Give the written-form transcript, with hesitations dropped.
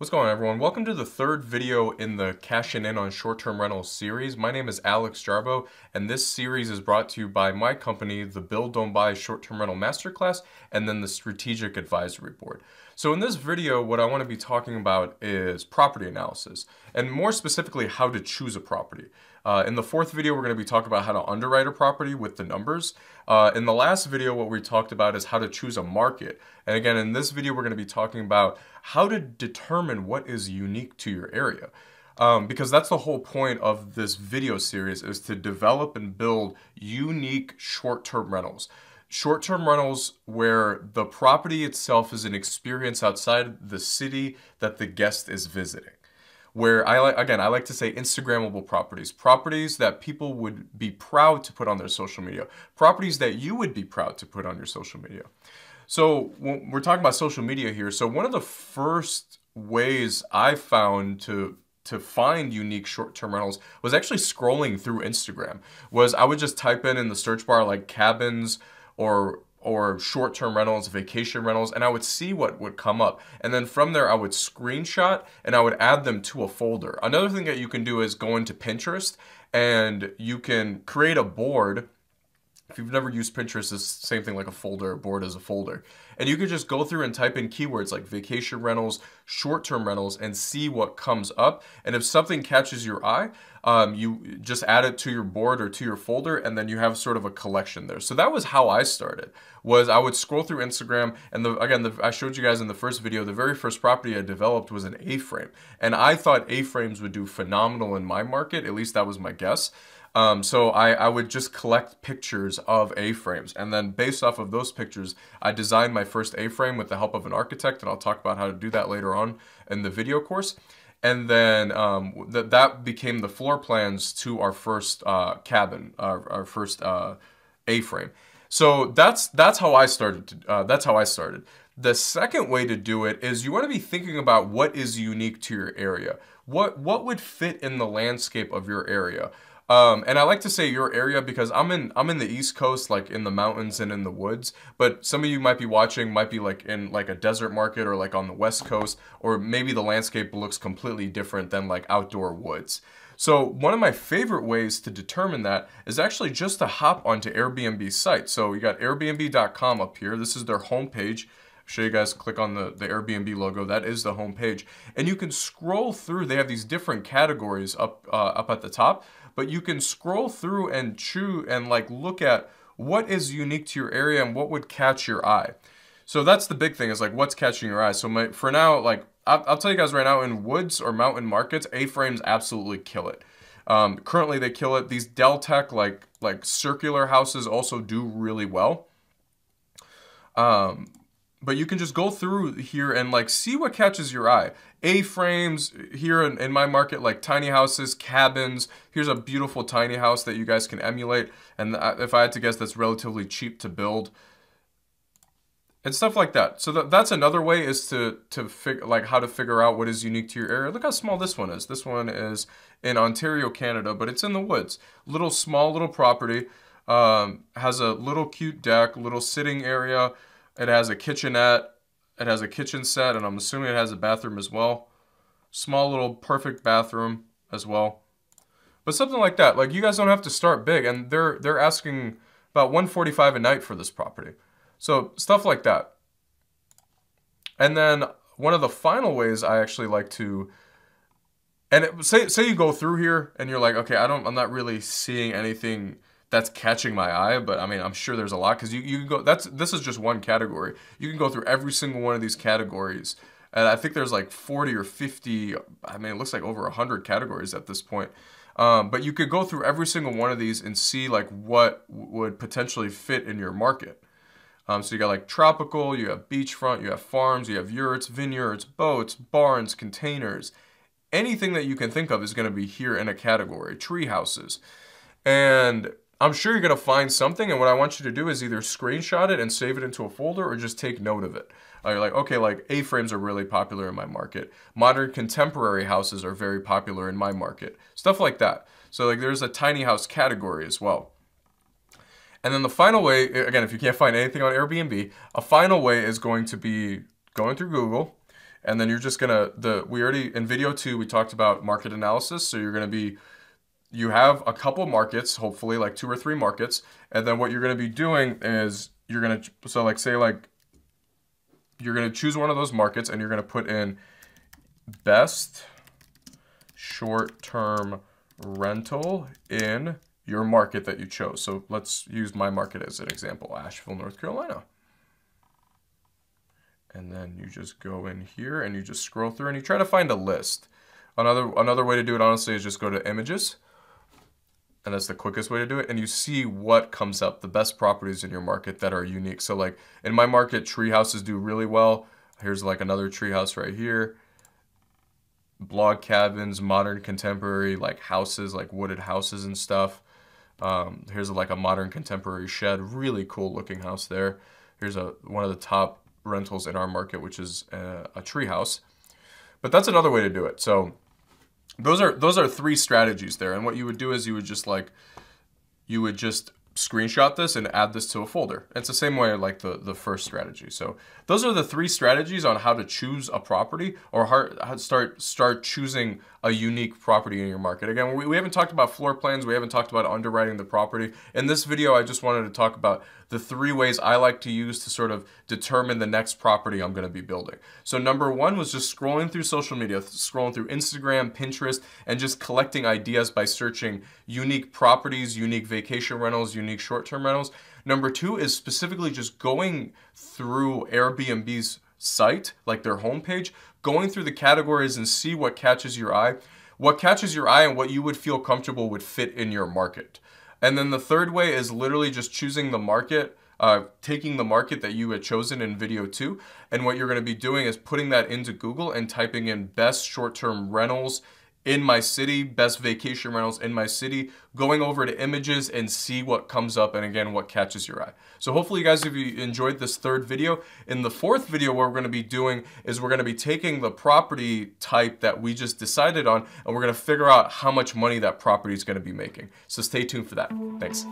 What's going on, everyone? Welcome to the third video in the Cashing In on Short-Term Rentals series. My name is Alex Jarbo, and this series is brought to you by my company, the Build Don't Buy Short-Term Rental Masterclass, and then the Strategic Advisory Board. So in this video, what I want to be talking about is property analysis, and more specifically, how to choose a property. In the fourth video, we're going to be talking about how to underwrite a property with the numbers. In the last video, what we talked about is how to choose a market. And again, in this video, we're going to be talking about how to determine what is unique to your area. Because that's the whole point of this video series, is to develop and build unique short-term rentals. Short-term rentals where the property itself is an experience outside the city that the guest is visiting. Where I like to say Instagrammable properties that people would be proud to put on their social media, properties that you would be proud to put on your social media. So when we're talking about social media here, so one of the first ways I found to find unique short-term rentals was actually scrolling through Instagram. I would just type in the search bar like cabins or short-term rentals, vacation rentals, and I would see what would come up. And then from there, I would screenshot and I would add them to a folder. Another thing that you can do is go into Pinterest and you can create a board. If you've never used Pinterest, it's the same thing like a folder. A board is a folder. And you could just go through and type in keywords like vacation rentals, short-term rentals, and see what comes up. And if something catches your eye, you just add it to your board or to your folder, and then you have sort of a collection there. So that was how I started, was I would scroll through Instagram, and I showed you guys in the first video, the very first property I developed was an A-frame. And I thought A-frames would do phenomenal in my market, at least that was my guess. So I would just collect pictures of A-frames, and then based off of those pictures, I designed my first A-frame with the help of an architect, and I'll talk about how to do that later on in the video course. And then that became the floor plans to our first cabin, our first A-frame. So that's how I started. That's how I started. The second way to do it is you want to be thinking about what is unique to your area. What would fit in the landscape of your area? And I like to say your area because I'm in the East Coast, like in the mountains and in the woods, but some of you might be watching, might be like in like a desert market or like on the West Coast, or maybe the landscape looks completely different than like outdoor woods. So one of my favorite ways to determine that is actually just to hop onto Airbnb site. So you got Airbnb.com up here. This is their homepage. Show you guys, click on the Airbnb logo. That is the homepage, and you can scroll through. They have these different categories up at the top, but you can scroll through and choose and like look at what is unique to your area and what would catch your eye. So that's the big thing, is like what's catching your eye. So for now, like I'll tell you guys right now, in woods or mountain markets, A-frames absolutely kill it. Currently they kill it. These Deltec like circular houses also do really well. But you can just go through here and like see what catches your eye. A-frames here in my market, like tiny houses, cabins. Here's a beautiful tiny house that you guys can emulate. And if I had to guess, that's relatively cheap to build. And stuff like that. So that's another way, is to figure like how to figure out what is unique to your area. Look how small this one is. This one is in Ontario, Canada, but it's in the woods. Small little property. Has a little cute deck, little sitting area. It has a kitchenette, it has a kitchen set, and I'm assuming it has a bathroom as well. Small little perfect bathroom as well. But something like that, like you guys don't have to start big, and they're asking about $145 a night for this property. So stuff like that. And then one of the final ways I actually like to, say you go through here and you're like, okay, I'm not really seeing anything that's catching my eye, but I mean, I'm sure there's a lot, because you can go, this is just one category. You can go through every single one of these categories, and I think there's like 40 or 50, I mean, it looks like over 100 categories at this point. But you could go through every single one of these and see like what would potentially fit in your market. So you got like tropical, you have beachfront, you have farms, you have yurts, vineyards, boats, barns, containers. Anything that you can think of is going to be here in a category. Tree houses. And I'm sure you're going to find something, and what I want you to do is either screenshot it and save it into a folder, or just take note of it. You're like, okay, like A-frames are really popular in my market. Modern contemporary houses are very popular in my market. Stuff like that. So like there's a tiny house category as well. And then the final way, again, if you can't find anything on Airbnb, a final way is going to be going through Google And then you're just gonna, we already, in video 2, we talked about market analysis. So you're gonna be, you have a couple markets, hopefully like 2 or 3 markets. And then what you're gonna be doing is you're gonna, so like say like, you're gonna choose one of those markets and you're gonna put in best short-term rental in your market that you chose. So let's use my market as an example, Asheville, North Carolina. And then you just go in here and you just scroll through and you try to find a list. Another way to do it, honestly, is just go to images. And that's the quickest way to do it. And you see what comes up, the best properties in your market that are unique. So like in my market, tree houses do really well. Here's like another tree house right here. Log cabins, modern contemporary like houses, like wooded houses and stuff. Here's like a modern contemporary shed, really cool looking house there. Here's one of the top rentals in our market, which is a tree house. But that's another way to do it. So those are 3 strategies there. And what you would do is you would just screenshot this and add this to a folder. It's the same way like the first strategy. So those are the 3 strategies on how to choose a property, or how to start choosing a unique property in your market. Again, we haven't talked about floor plans. We haven't talked about underwriting the property. In this video, I just wanted to talk about the 3 ways I like to use to sort of determine the next property I'm going to be building. So number 1 was just scrolling through social media, scrolling through Instagram, Pinterest, and just collecting ideas by searching unique properties, unique vacation rentals, unique short-term rentals. Number 2 is specifically just going through Airbnb's site, like their homepage, going through the categories and see what catches your eye. What catches your eye and what you would feel comfortable would fit in your market. And then the third way is literally just choosing the market, taking the market that you had chosen in video 2. And what you're going to be doing is putting that into Google and typing in best short-term rentals in my city, best vacation rentals in my city, going over to images and see what comes up, and again, what catches your eye. So hopefully you guys, if you enjoyed this 3rd video, in the 4th video, what we're going to be doing is we're going to be taking the property type that we just decided on, and we're going to figure out how much money that property is going to be making. So stay tuned for that. Thanks.